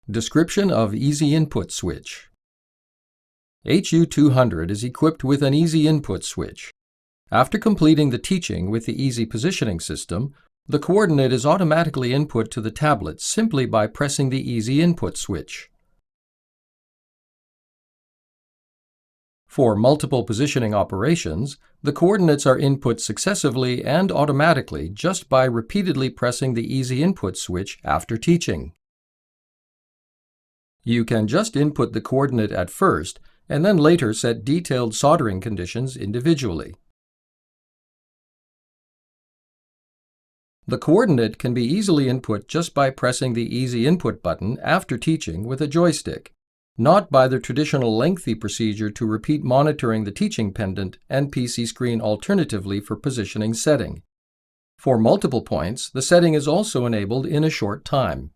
Description of Easy Input Switch. HU-200 is equipped with an Easy Input Switch. After completing the teaching with the Easy Positioning System, the coordinate is automatically input to the tablet simply by pressing the Easy Input switch. For multiple positioning operations, the coordinates are input successively and automatically just by repeatedly pressing the Easy Input switch after teaching. You can just input the coordinate at first and then later set detailed soldering conditions individually. The coordinate can be easily input just by pressing the Easy Input button after teaching with a joystick, not by the traditional lengthy procedure to repeat monitoring the teaching pendant and PC screen alternatively for positioning setting. For multiple points, the setting is also enabled in a short time.